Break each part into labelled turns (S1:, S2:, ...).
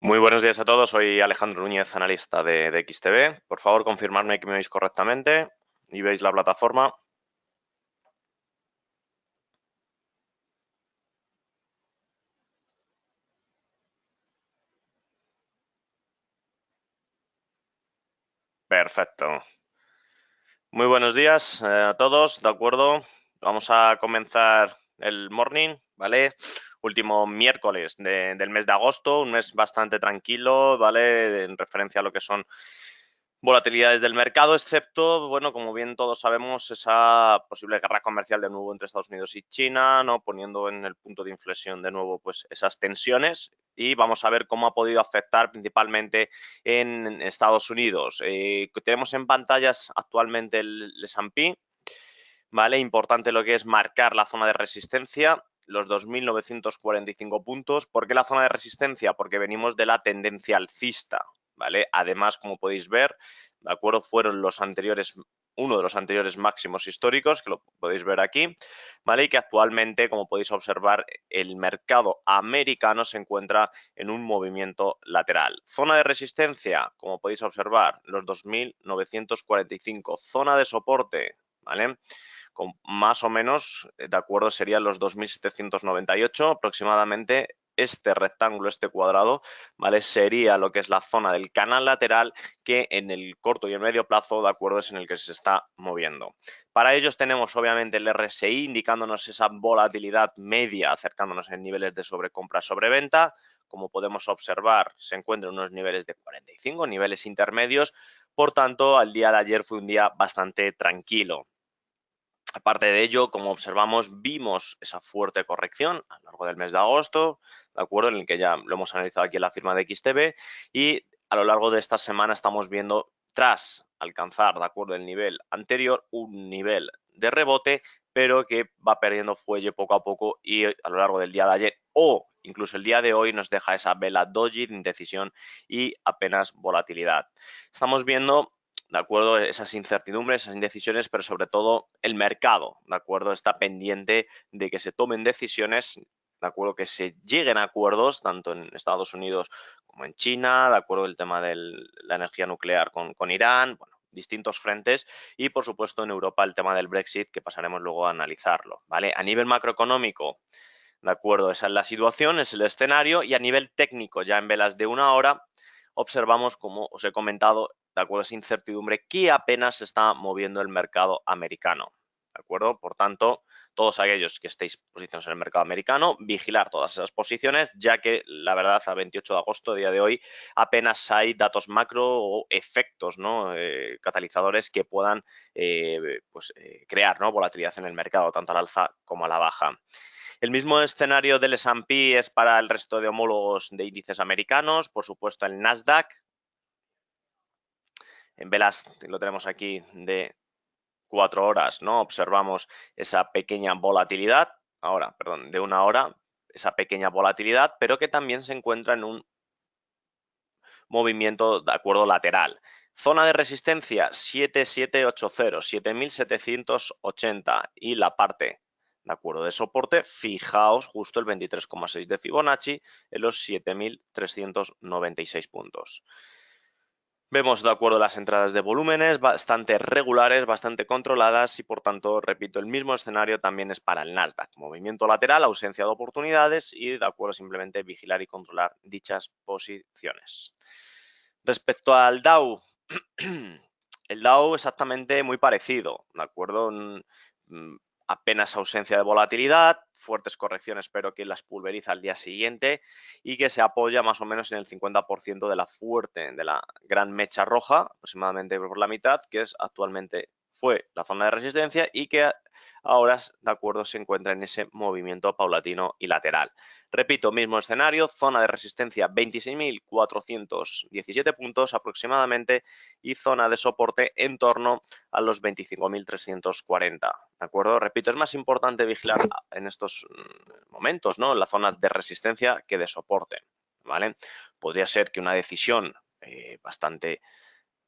S1: Muy buenos días a todos, soy Alejandro Núñez, analista de XTB. Por favor, confirmarme que me veis correctamente y veis la plataforma. Perfecto. Muy buenos días a todos, ¿de acuerdo? Vamos a comenzar el morning, ¿vale? Último miércoles del mes de agosto, un mes bastante tranquilo, ¿vale? En referencia a lo que son volatilidades del mercado, excepto, bueno, como bien todos sabemos, esa posible guerra comercial de nuevo entre Estados Unidos y China, ¿no? Poniendo en el punto de inflexión de nuevo, pues, esas tensiones. Y vamos a ver cómo ha podido afectar principalmente en Estados Unidos. Tenemos en pantallas actualmente el S&P, ¿vale? Importante lo que es marcar la zona de resistencia, los 2.945 puntos. ¿Por qué la zona de resistencia? Porque venimos de la tendencia alcista, ¿vale? Además, como podéis ver, ¿de acuerdo? Fueron los anteriores, uno de los anteriores máximos históricos, que lo podéis ver aquí, ¿vale? Y que actualmente, como podéis observar, el mercado americano se encuentra en un movimiento lateral. Zona de resistencia, como podéis observar, los 2.945. Zona de soporte, ¿vale? Con más o menos, de acuerdo, serían los 2.798 aproximadamente. Este rectángulo, este cuadrado, ¿vale? Sería lo que es la zona del canal lateral que en el corto y el medio plazo, de acuerdo, es en el que se está moviendo. Para ellos tenemos obviamente el RSI indicándonos esa volatilidad media acercándonos en niveles de sobrecompra-sobreventa. Como podemos observar, se encuentra en unos niveles de 45, niveles intermedios. Por tanto, el día de ayer fue un día bastante tranquilo. Aparte de ello, como observamos, vimos esa fuerte corrección a lo largo del mes de agosto, ¿de acuerdo? En el que ya lo hemos analizado aquí en la firma de XTB, y a lo largo de esta semana estamos viendo, tras alcanzar, ¿de acuerdo?, el nivel anterior, un nivel de rebote, pero que va perdiendo fuelle poco a poco y a lo largo del día de ayer o incluso el día de hoy nos deja esa vela doji de indecisión y apenas volatilidad. Estamos viendo, ¿de acuerdo?, esas incertidumbres, esas indecisiones, pero sobre todo el mercado, ¿de acuerdo?, está pendiente de que se tomen decisiones, ¿de acuerdo?, que se lleguen a acuerdos tanto en Estados Unidos como en China, ¿de acuerdo?, el tema de la energía nuclear con Irán, bueno, distintos frentes, y por supuesto en Europa el tema del Brexit, que pasaremos luego a analizarlo, ¿vale? A nivel macroeconómico, ¿de acuerdo?, esa es la situación, es el escenario, y a nivel técnico, ya en velas de una hora, observamos, como os he comentado, ¿de acuerdo?, esa incertidumbre que apenas se está moviendo el mercado americano, ¿de acuerdo? Por tanto, todos aquellos que estéis posicionados en el mercado americano, vigilar todas esas posiciones, ya que la verdad a 28 de agosto, día de hoy, apenas hay datos macro o efectos, ¿no?, catalizadores que puedan crear, ¿no?, volatilidad en el mercado, tanto al alza como a la baja. El mismo escenario del S&P es para el resto de homólogos de índices americanos, por supuesto el Nasdaq. En velas lo tenemos aquí de 4 horas, ¿no? Observamos esa pequeña volatilidad, ahora, perdón, de una hora, esa pequeña volatilidad, pero que también se encuentra en un movimiento de acuerdo lateral. Zona de resistencia 7780, 7780 y la parte de acuerdo de soporte, fijaos justo el 23,6 de Fibonacci en los 7.396 puntos. Vemos, de acuerdo, las entradas de volúmenes bastante regulares, bastante controladas y, por tanto, repito, el mismo escenario también es para el Nasdaq. Movimiento lateral, ausencia de oportunidades y, de acuerdo, simplemente vigilar y controlar dichas posiciones. Respecto al Dow, el Dow exactamente muy parecido, ¿de acuerdo? Apenas ausencia de volatilidad, fuertes correcciones, pero que las pulveriza al día siguiente y que se apoya más o menos en el 50% de de la gran mecha roja, aproximadamente por la mitad, que es actualmente fue la zona de resistencia y que ahora, de acuerdo, se encuentra en ese movimiento paulatino y lateral. Repito, mismo escenario, zona de resistencia 26.417 puntos aproximadamente y zona de soporte en torno a los 25.340, ¿de acuerdo? Repito, es más importante vigilar en estos momentos, ¿no?, en la zona de resistencia que de soporte, ¿vale? Podría ser que una decisión bastante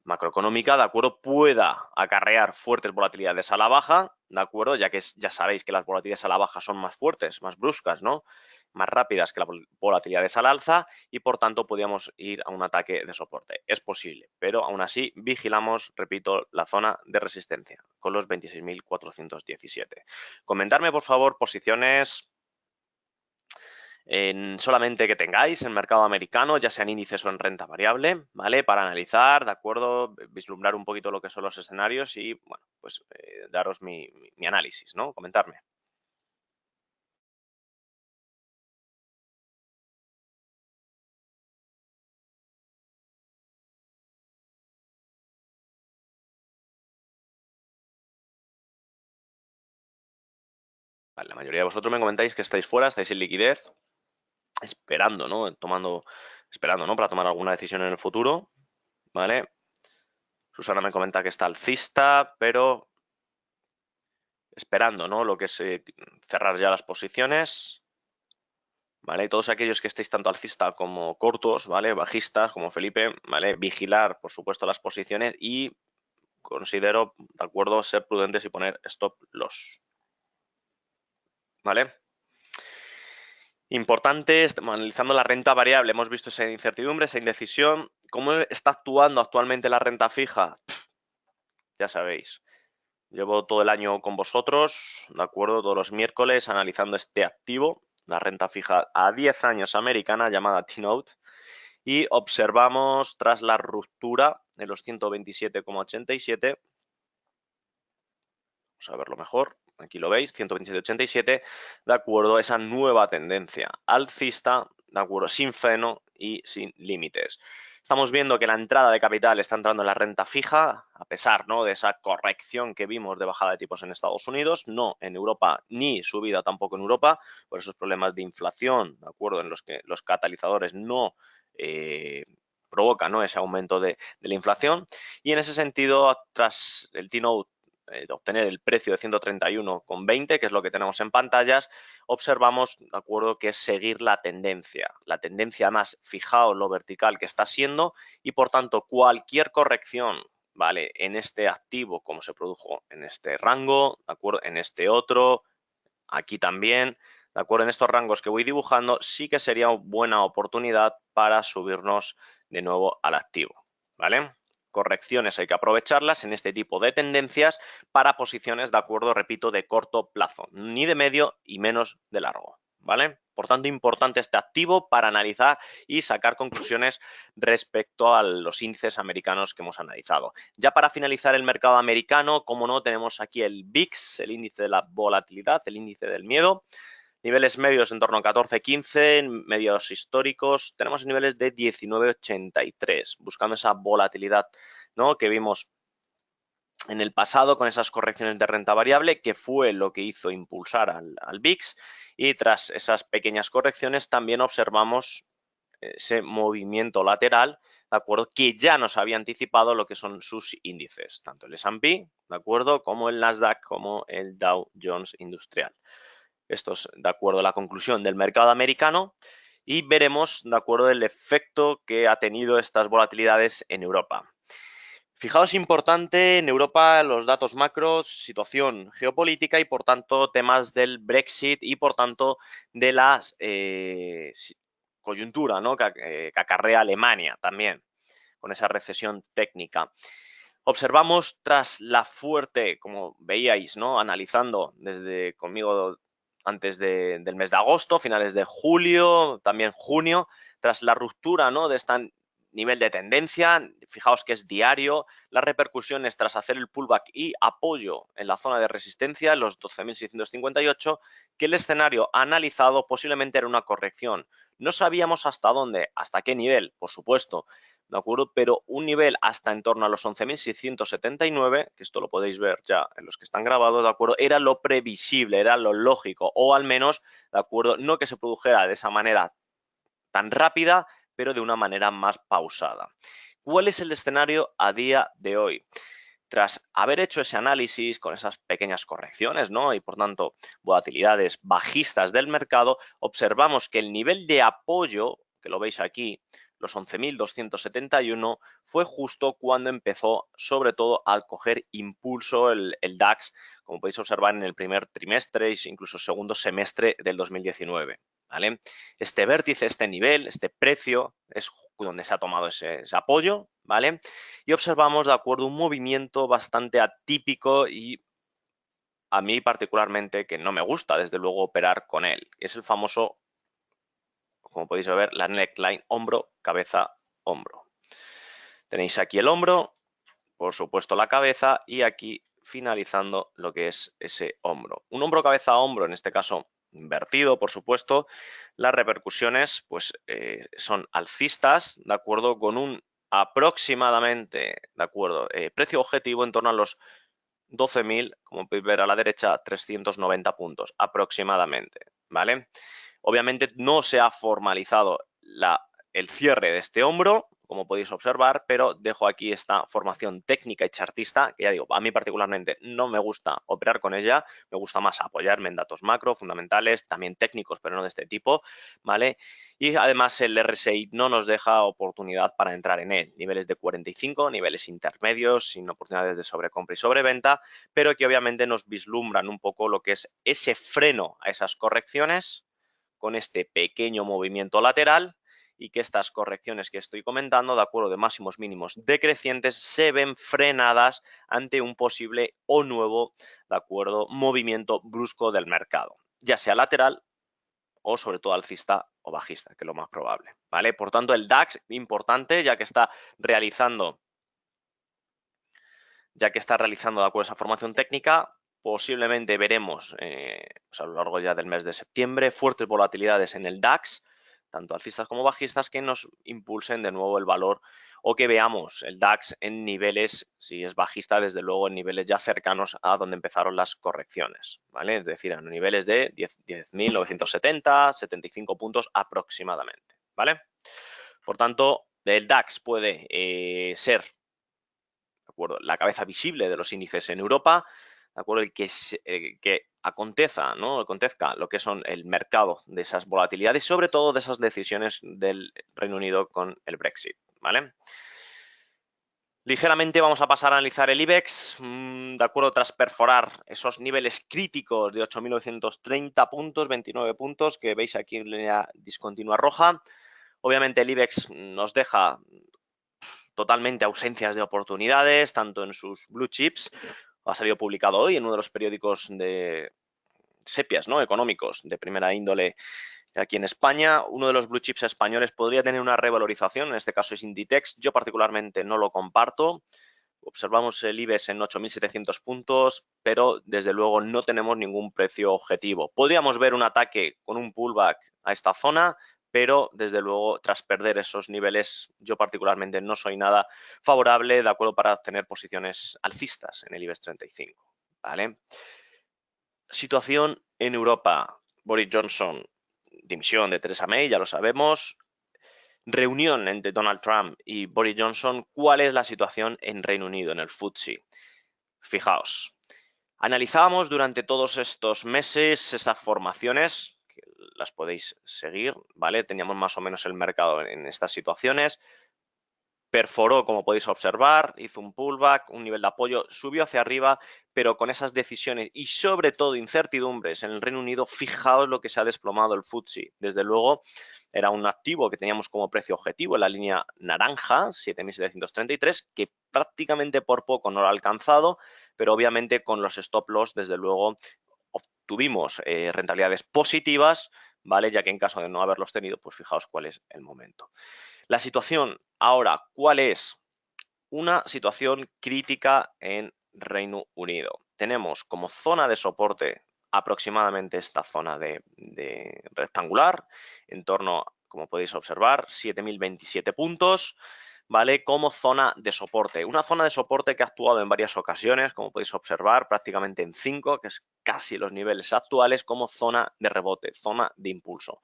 S1: macroeconómica, ¿de acuerdo?, pueda acarrear fuertes volatilidades a la baja, ¿de acuerdo?, ya que ya sabéis que las volatilidades a la baja son más fuertes, más bruscas, ¿no?, más rápidas que la volatilidad es al alza y por tanto podíamos ir a un ataque de soporte. Es posible, pero aún así vigilamos, repito, la zona de resistencia con los 26.417. Comentarme por favor posiciones solamente que tengáis en mercado americano, ya sea en índices o en renta variable, ¿vale? Para analizar, ¿de acuerdo? Vislumbrar un poquito lo que son los escenarios y, bueno, pues daros mi análisis, ¿no? Comentarme. Vale, la mayoría de vosotros me comentáis que estáis fuera, estáis sin liquidez, esperando, ¿no? Esperando, ¿no? Para tomar alguna decisión en el futuro, ¿vale? Susana me comenta que está alcista, pero esperando, ¿no? Lo que es cerrar ya las posiciones, ¿vale? Todos aquellos que estéis tanto alcista como cortos, ¿vale? Bajistas, como Felipe, ¿vale? Vigilar, por supuesto, las posiciones y considero, de acuerdo, ser prudentes y poner stop loss, ¿vale? Importante, analizando la renta variable, hemos visto esa incertidumbre, esa indecisión. ¿Cómo está actuando actualmente la renta fija? Ya sabéis, llevo todo el año con vosotros, ¿de acuerdo? Todos los miércoles analizando este activo, la renta fija a 10 años americana llamada T-Note, y observamos tras la ruptura de los 127,87, vamos a verlo mejor, aquí lo veis, 127,87, de acuerdo a esa nueva tendencia alcista, de acuerdo, sin freno y sin límites. Estamos viendo que la entrada de capital está entrando en la renta fija, a pesar, ¿no?, de esa corrección que vimos de bajada de tipos en Estados Unidos, no en Europa ni subida tampoco en Europa, por esos problemas de inflación, ¿de acuerdo?, en los que los catalizadores no provocan, ¿no?, ese aumento de la inflación. Y en ese sentido, tras el T-Note de obtener el precio de 131,20, que es lo que tenemos en pantallas, observamos, de acuerdo, que es seguir la tendencia más, fijaos lo vertical que está siendo y por tanto cualquier corrección, ¿vale?, en este activo, como se produjo en este rango, ¿de acuerdo?, en este otro, aquí también, ¿de acuerdo?, en estos rangos que voy dibujando, sí que sería una buena oportunidad para subirnos de nuevo al activo, ¿vale? Correcciones hay que aprovecharlas en este tipo de tendencias para posiciones, de acuerdo, repito, de corto plazo, ni de medio y menos de largo, ¿vale? Por tanto, importante este activo para analizar y sacar conclusiones respecto a los índices americanos que hemos analizado. Ya para finalizar el mercado americano, como no, tenemos aquí el VIX, el índice de la volatilidad, el índice del miedo. Niveles medios en torno a 14,15, medios históricos tenemos niveles de 19,83, buscando esa volatilidad, ¿no?, que vimos en el pasado con esas correcciones de renta variable, que fue lo que hizo impulsar al VIX, y tras esas pequeñas correcciones también observamos ese movimiento lateral, ¿de acuerdo?, que ya nos había anticipado lo que son sus índices, tanto el S&P, ¿de acuerdo?, como el Nasdaq, como el Dow Jones Industrial. Esto es, de acuerdo, a la conclusión del mercado americano y veremos, de acuerdo, el efecto que ha tenido estas volatilidades en Europa. Fijaos, importante en Europa los datos macros, situación geopolítica y por tanto temas del Brexit y por tanto de la coyuntura, ¿no?, que acarrea Alemania también con esa recesión técnica. Observamos tras la fuerte, como veíais, ¿no?, analizando desde conmigo antes del mes de agosto, finales de julio, también junio, tras la ruptura, ¿no?, de este nivel de tendencia, fijaos que es diario, las repercusiones tras hacer el pullback y apoyo en la zona de resistencia, los 12.658, que el escenario analizado posiblemente era una corrección. No sabíamos hasta dónde, hasta qué nivel, por supuesto, ¿de acuerdo? Pero un nivel hasta en torno a los 11.679, que esto lo podéis ver ya en los que están grabados, ¿de acuerdo?, era lo previsible, era lo lógico, o al menos, ¿de acuerdo?, no que se produjera de esa manera tan rápida, pero de una manera más pausada. ¿Cuál es el escenario a día de hoy? Tras haber hecho ese análisis con esas pequeñas correcciones, ¿no?, y por tanto volatilidades bajistas del mercado, observamos que el nivel de apoyo, que lo veis aquí, los 11.271, fue justo cuando empezó sobre todo a coger impulso el DAX, como podéis observar en el primer trimestre e incluso segundo semestre del 2019. ¿vale? Este vértice, este nivel, este precio es donde se ha tomado ese apoyo, ¿vale? Y observamos, de acuerdo, un movimiento bastante atípico y a mí particularmente que no me gusta, desde luego, operar con él. Es el famoso, como podéis ver, la neckline hombro, cabeza, hombro. Tenéis aquí el hombro, por supuesto la cabeza y aquí finalizando lo que es ese hombro. Un hombro, cabeza, hombro, en este caso invertido, por supuesto. Las repercusiones pues son alcistas, ¿de acuerdo? Con un aproximadamente, ¿de acuerdo? Precio objetivo en torno a los 12.000, como podéis ver a la derecha, 390 puntos aproximadamente, ¿vale? Obviamente no se ha formalizado el cierre de este hombro, como podéis observar, pero dejo aquí esta formación técnica y chartista, que ya digo, a mí particularmente no me gusta operar con ella, me gusta más apoyarme en datos macro, fundamentales, también técnicos, pero no de este tipo, ¿vale? Y además el RSI no nos deja oportunidad para entrar en él, niveles de 45, niveles intermedios, sin oportunidades de sobrecompra y sobreventa, pero que obviamente nos vislumbran un poco lo que es ese freno a esas correcciones, con este pequeño movimiento lateral y que estas correcciones que estoy comentando, de acuerdo de máximos mínimos decrecientes, se ven frenadas ante un posible o nuevo, de acuerdo, movimiento brusco del mercado, ya sea lateral o sobre todo alcista o bajista, que es lo más probable, ¿vale? Por tanto, el DAX, importante, ya que está realizando, de acuerdo esa formación técnica, posiblemente veremos pues a lo largo ya del mes de septiembre fuertes volatilidades en el DAX, tanto alcistas como bajistas, que nos impulsen de nuevo el valor o que veamos el DAX en niveles, si es bajista, desde luego en niveles ya cercanos a donde empezaron las correcciones, ¿vale? Es decir, a niveles de 10.970, 75 puntos aproximadamente, ¿vale? Por tanto, el DAX puede ser, ¿de acuerdo?, la cabeza visible de los índices en Europa, ¿de acuerdo? Que acontezca, ¿no? Acontezca lo que son el mercado de esas volatilidades, sobre todo de esas decisiones del Reino Unido con el Brexit, ¿vale? Ligeramente vamos a pasar a analizar el IBEX, de acuerdo, tras perforar esos niveles críticos de 8.930 puntos, 29 puntos, que veis aquí en línea discontinua roja. Obviamente el IBEX nos deja totalmente ausencias de oportunidades, tanto en sus blue chips, ha salido publicado hoy en uno de los periódicos de sepias, ¿no?, económicos de primera índole aquí en España. Uno de los blue chips españoles podría tener una revalorización, en este caso es Inditex, yo particularmente no lo comparto. Observamos el IBEX en 8.700 puntos, pero desde luego no tenemos ningún precio objetivo. Podríamos ver un ataque con un pullback a esta zona, pero desde luego tras perder esos niveles yo particularmente no soy nada favorable, de acuerdo, para obtener posiciones alcistas en el IBEX 35, ¿vale? Situación en Europa. Boris Johnson, dimisión de Theresa May, ya lo sabemos. Reunión entre Donald Trump y Boris Johnson. ¿Cuál es la situación en Reino Unido, en el FTSE? Fijaos, analizábamos durante todos estos meses esas formaciones, que las podéis seguir, ¿vale? Teníamos más o menos el mercado en estas situaciones. Perforó, como podéis observar, hizo un pullback, un nivel de apoyo, subió hacia arriba, pero con esas decisiones y sobre todo incertidumbres en el Reino Unido, fijaos lo que se ha desplomado el FTSE. Desde luego, era un activo que teníamos como precio objetivo en la línea naranja, 7.733, que prácticamente por poco no lo ha alcanzado, pero obviamente con los stop loss, desde luego, obtuvimos rentabilidades positivas, ¿vale? Ya que en caso de no haberlos tenido, pues fijaos cuál es el momento. La situación ahora, ¿cuál es? Una situación crítica en Reino Unido. Tenemos como zona de soporte aproximadamente esta zona de rectangular, en torno, como podéis observar, 7.027 puntos, ¿vale? Como zona de soporte. Una zona de soporte que ha actuado en varias ocasiones, como podéis observar, prácticamente en 5, que es casi los niveles actuales, como zona de rebote, zona de impulso.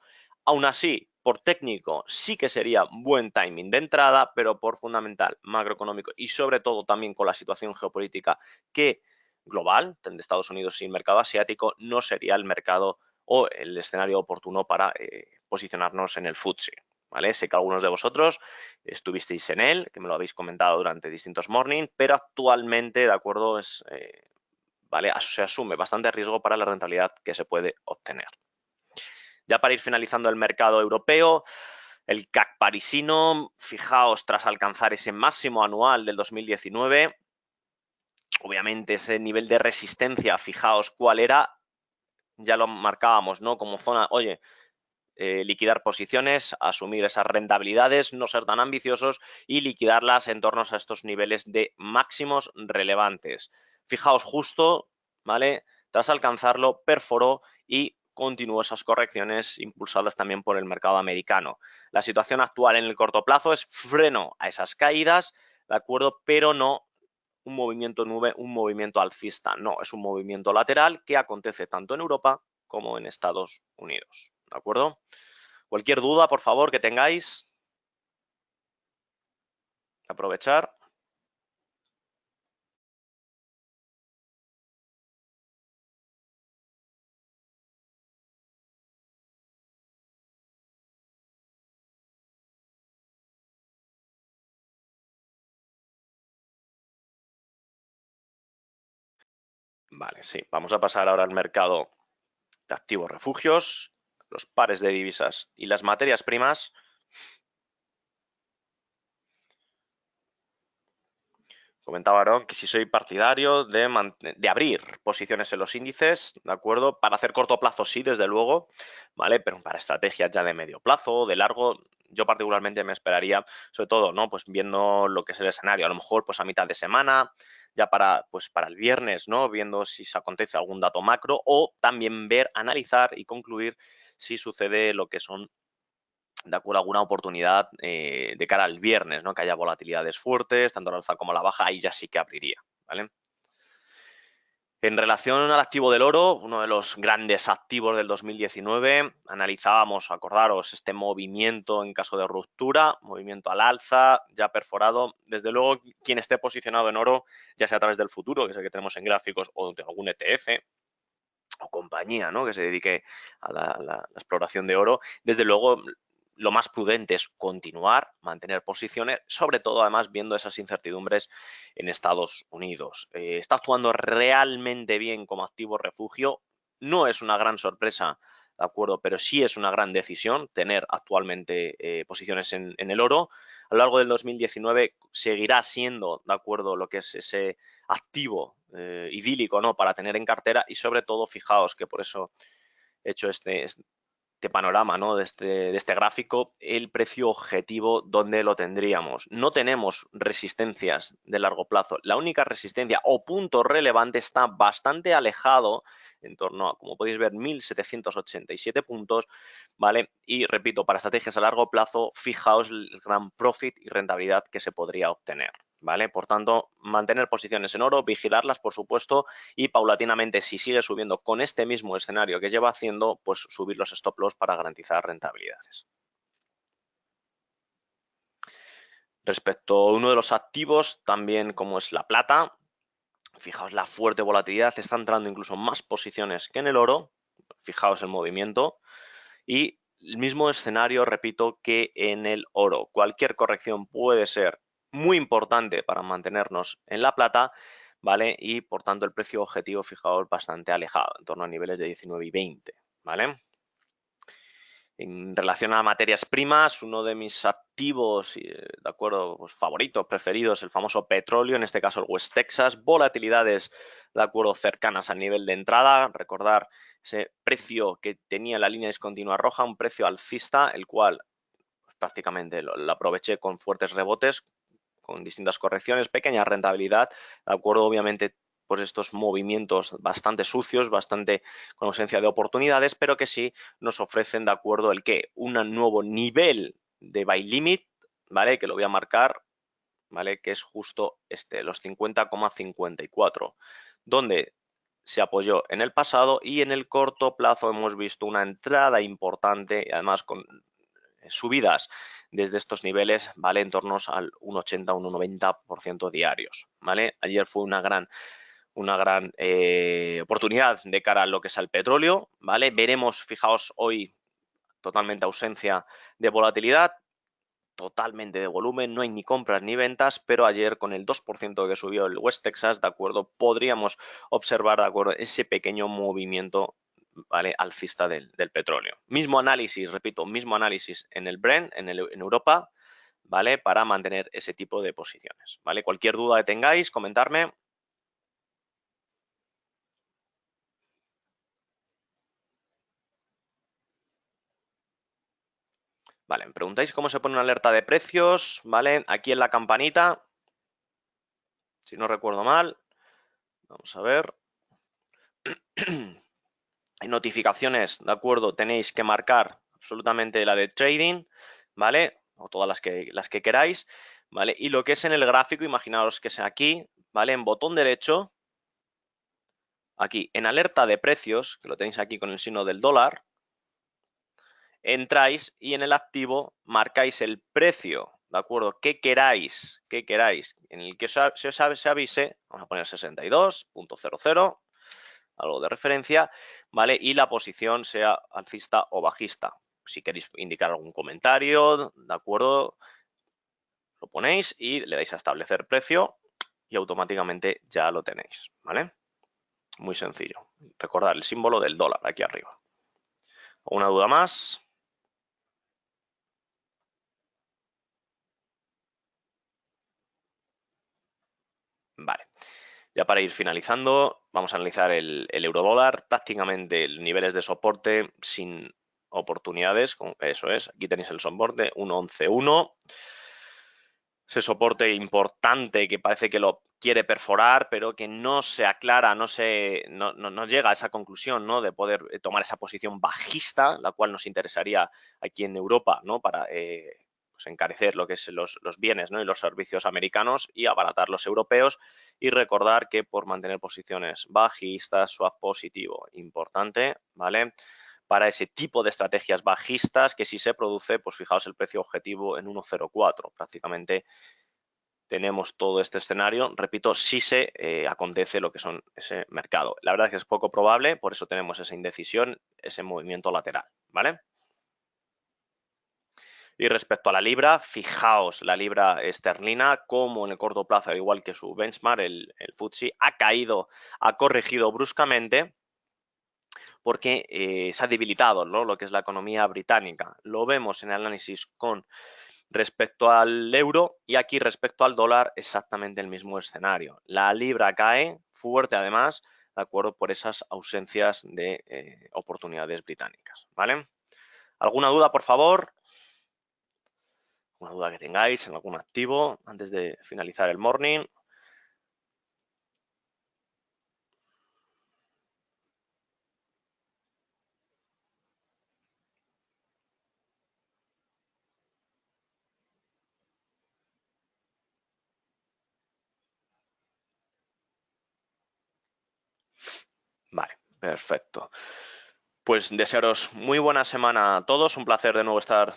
S1: Aún así, por técnico sí que sería buen timing de entrada, pero por fundamental, macroeconómico y sobre todo también con la situación geopolítica que global, de Estados Unidos y mercado asiático, no sería el mercado o el escenario oportuno para posicionarnos en el FTSE, ¿vale? Sé que algunos de vosotros estuvisteis en él, que me lo habéis comentado durante distintos mornings, pero actualmente, de acuerdo, ¿vale? Se asume bastante riesgo para la rentabilidad que se puede obtener. Ya para ir finalizando el mercado europeo, el CAC parisino, fijaos, tras alcanzar ese máximo anual del 2019, obviamente ese nivel de resistencia, fijaos cuál era, ya lo marcábamos, ¿no? Como zona, oye, liquidar posiciones, asumir esas rentabilidades, no ser tan ambiciosos y liquidarlas en torno a estos niveles de máximos relevantes. Fijaos justo, ¿vale? Tras alcanzarlo, perforó y continuó esas correcciones impulsadas también por el mercado americano. La situación actual en el corto plazo es freno a esas caídas, ¿de acuerdo? Pero no un movimiento nube, un movimiento alcista, no, es un movimiento lateral que acontece tanto en Europa como en Estados Unidos, ¿de acuerdo? Cualquier duda, por favor, que tengáis, aprovechar. Vale, sí, vamos a pasar ahora al mercado de activos refugios, los pares de divisas y las materias primas. Comentaba Aaron que si soy partidario de abrir posiciones en los índices, ¿de acuerdo? Para hacer corto plazo sí, desde luego, ¿vale? Pero para estrategias ya de medio plazo, de largo, yo particularmente me esperaría, sobre todo, ¿no? Pues viendo lo que es el escenario, a lo mejor pues a mitad de semana, ya pues para el viernes, ¿no? Viendo si se acontece algún dato macro o también ver, analizar y concluir si sucede lo que son de acuerdo a alguna oportunidad de cara al viernes, ¿no? Que haya volatilidades fuertes, tanto al alza como a la baja, ahí ya sí que abriría, ¿vale? En relación al activo del oro, uno de los grandes activos del 2019, analizábamos, acordaros, este movimiento en caso de ruptura, movimiento al alza, ya perforado. Desde luego, quien esté posicionado en oro, ya sea a través del futuro, que es el que tenemos en gráficos, o de algún ETF, o compañía, ¿no? Que se dedique a la exploración de oro, desde luego lo más prudente es continuar, mantener posiciones, sobre todo además viendo esas incertidumbres en Estados Unidos. Está actuando realmente bien como activo refugio, no es una gran sorpresa, ¿de acuerdo? Pero sí es una gran decisión tener actualmente posiciones en el oro. A lo largo del 2019 seguirá siendo, ¿de acuerdo?, lo que es ese activo idílico, ¿no?, para tener en cartera y sobre todo, fijaos que por eso he hecho este panorama, ¿no?, de este gráfico, el precio objetivo, ¿dónde lo tendríamos? No tenemos resistencias de largo plazo. La única resistencia o punto relevante está bastante alejado, en torno a, como podéis ver, 1.787 puntos, ¿vale? Y repito, para estrategias a largo plazo, fijaos el gran profit y rentabilidad que se podría obtener, ¿vale? Por tanto, mantener posiciones en oro, vigilarlas, por supuesto, y paulatinamente, si sigue subiendo con este mismo escenario que lleva haciendo, pues subir los stop loss para garantizar rentabilidades. Respecto a uno de los activos, también como es la plata, fijaos la fuerte volatilidad, está entrando incluso más posiciones que en el oro, fijaos el movimiento, y el mismo escenario, repito, que en el oro. Cualquier corrección puede ser muy importante para mantenernos en la plata, ¿vale? Y por tanto el precio objetivo, fijaos, bastante alejado, en torno a niveles de 19 y 20, ¿vale? En relación a materias primas, uno de mis activos, de acuerdo, pues favoritos, preferidos, el famoso petróleo, en este caso el West Texas, volatilidades, de acuerdo, cercanas al nivel de entrada, recordar ese precio que tenía la línea discontinua roja, un precio alcista, el cual pues, prácticamente lo aproveché con fuertes rebotes, con distintas correcciones, pequeña rentabilidad, de acuerdo, obviamente pues estos movimientos bastante sucios, bastante con ausencia de oportunidades, pero que sí nos ofrecen, de acuerdo, el que un nuevo nivel de buy limit, ¿vale? Que lo voy a marcar, ¿vale? Que es justo este, los 50,54, donde se apoyó en el pasado y en el corto plazo hemos visto una entrada importante, y además con subidas desde estos niveles, ¿vale? En torno al 1,80-1,90% diarios, ¿vale? Ayer fue una gran oportunidad de cara a lo que es el petróleo, ¿vale? Veremos, fijaos, hoy totalmente ausencia de volatilidad, totalmente de volumen, no hay ni compras ni ventas, pero ayer con el 2% que subió el West Texas, ¿de acuerdo? Podríamos observar, ¿de acuerdo?, ese pequeño movimiento ¿vale? Alcista del petróleo. Mismo análisis, repito, mismo análisis en el Brent, en Europa, ¿vale? Para mantener ese tipo de posiciones, ¿vale? Cualquier duda que tengáis, comentarme. Vale, me preguntáis cómo se pone una alerta de precios, ¿vale? Aquí en la campanita, si no recuerdo mal, vamos a ver. En notificaciones, ¿de acuerdo? Tenéis que marcar absolutamente la de trading, ¿vale? O todas las que queráis, ¿vale? Y lo que es en el gráfico, imaginaos que sea aquí, ¿vale? En botón derecho, aquí en alerta de precios, que lo tenéis aquí con el signo del dólar, entráis y en el activo marcáis el precio, ¿de acuerdo? ¿Qué queráis? ¿Qué queráis? En el que se avise, vamos a poner 62.00, algo de referencia, ¿vale? Y la posición sea alcista o bajista. Si queréis indicar algún comentario, ¿de acuerdo? Lo ponéis y le dais a establecer precio y automáticamente ya lo tenéis, ¿vale? Muy sencillo. Recordad el símbolo del dólar aquí arriba. ¿Alguna duda más? Vale. Ya para ir finalizando, vamos a analizar el eurodólar. Tácticamente, niveles de soporte sin oportunidades. Eso es, aquí tenéis el soporte 1.11.1. Ese soporte importante que parece que lo quiere perforar, pero que no se aclara, no llega a esa conclusión, ¿no? De poder tomar esa posición bajista, la cual nos interesaría aquí en Europa, ¿no? Para pues encarecer lo que es los bienes, ¿no? Y los servicios americanos y abaratar los europeos. Y recordar que por mantener posiciones bajistas, swap positivo, importante, ¿vale? Para ese tipo de estrategias bajistas que si se produce, pues fijaos el precio objetivo en 1.04, prácticamente tenemos todo este escenario, repito, si se acontece lo que son ese mercado. La verdad es que es poco probable, por eso tenemos esa indecisión, ese movimiento lateral, ¿vale? Y respecto a la libra, fijaos la libra esterlina, como en el corto plazo, igual que su benchmark, el FTSE, ha caído, ha corregido bruscamente, porque se ha debilitado, ¿no? Lo que es la economía británica. Lo vemos en el análisis con respecto al euro y aquí respecto al dólar exactamente el mismo escenario. La libra cae fuerte además, de acuerdo, por esas ausencias de oportunidades británicas, ¿vale? ¿Alguna duda, por favor? ¿Alguna duda que tengáis en algún activo antes de finalizar el morning? Vale, perfecto. Pues desearos muy buena semana a todos. Un placer de nuevo estar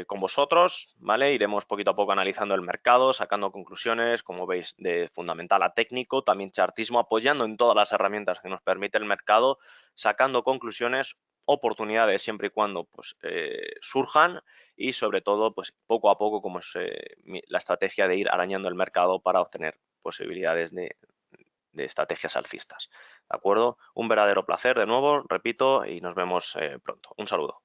S1: con vosotros, ¿vale? Iremos poquito a poco analizando el mercado, sacando conclusiones, como veis, de fundamental a técnico, también chartismo, apoyando en todas las herramientas que nos permite el mercado, sacando conclusiones, oportunidades siempre y cuando pues, surjan y sobre todo, pues poco a poco, como es la estrategia de ir arañando el mercado para obtener posibilidades de estrategias alcistas. ¿De acuerdo? Un verdadero placer de nuevo, repito, y nos vemos pronto. Un saludo.